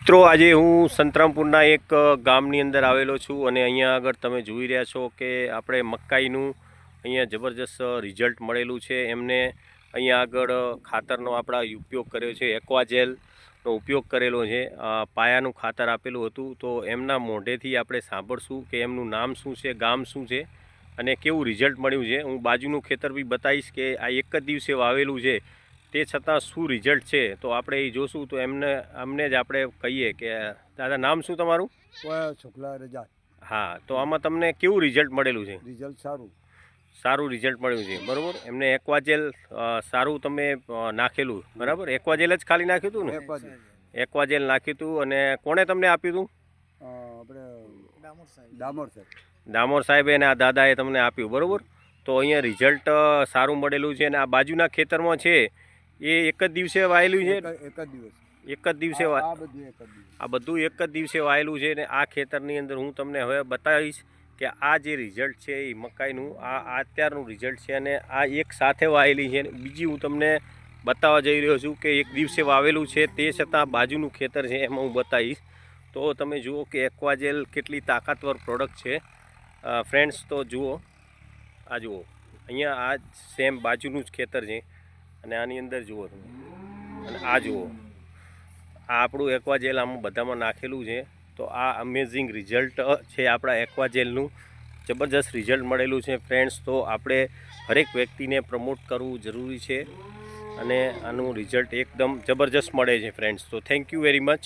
મિત્રો આજે હું સંતરામપુરના એક ગામની અંદર આવેલો છું અને અહીંયા આગળ તમે જોઈ રહ્યા છો કે આપણે મકાઈનું અહીંયા જબરજસ્ત રિઝલ્ટ મળેલું છે. એમને અહીંયા આગળ ખાતરનો આપણા ઉપયોગ કર્યો છે, એક્વાજેલનો ઉપયોગ કરેલો છે, પાયાનું ખાતર આપેલું હતું. તો એમના મોઢેથી આપણે સાંભળશું કે એમનું નામ શું છે, ગામ શું છે અને કેવું રિઝલ્ટ મળ્યું છે. હું બાજુનું ખેતર બી બતાવીશ કે આ એક જ દિવસે વાવેલું છે તે છતાં શું રિઝલ્ટ છે. તો આપણે એ જોશું. તો અમને જ આપણે કહીએ કે દાદા નામ શું તમારું? શુક્લા રજા. હા, તો આમાં તમને કેવું રિઝલ્ટ મળેલું છે? રિઝલ્ટ સારું રિઝલ્ટ મળ્યું છે, બરાબર. એમને એક્વાજેલ સારું તમે નાખેલું, બરાબર. એક્વાજેલ જ ખાલી નાખ્યું હતું ને? એક્વાજેલ નાખ્યું હતું. અને કોણે તમને આપ્યું હતું? આપણે ડામોર સાહેબે અને આ દાદાએ તમને આપ્યું, બરાબર. તો અહીંયા રિઝલ્ટ સારું મળેલું છે. અને આ બાજુના ખેતરમાં છે એ એક જ દિવસે વાયેલું છે? એક જ દિવસે આ બધું એક જ દિવસે વાયેલું છે. ને આ ખેતરની અંદર હું તમને હવે બતાવીશ કે આ જે રિઝલ્ટ છે એ મકાઈનું આ અત્યારનું રિઝલ્ટ છે. અને આ એક સાથે વાયેલી છે. બીજી હું તમને બતાવવા જઈ રહ્યો છું કે એક દિવસે વાવેલું છે તે છતાં બાજુનું ખેતર છે એમાં હું બતાવીશ. તો તમે જુઓ કે એક્વાજેલ કેટલી તાકાતવર પ્રોડક્ટ છે ફ્રેન્ડ્સ. તો જુઓ, આ જુઓ, અહીંયા આ સેમ બાજુનું જ ખેતર છે અને આની અંદર જુઓ તમે. અને આ જુઓ, આ આપણું એક્વાજેલ આમાં બધામાં નાખેલું છે. તો આ અમેઝિંગ રિઝલ્ટ છે આપણા એક્વાજેલનું. જબરજસ્ત રિઝલ્ટ મળેલું છે ફ્રેન્ડ્સ. તો આપણે હરેક વ્યક્તિને પ્રમોટ કરવું જરૂરી છે અને આનું રિઝલ્ટ એકદમ જબરજસ્ત મળે છે ફ્રેન્ડ્સ. તો થેન્ક યુ વેરી મચ.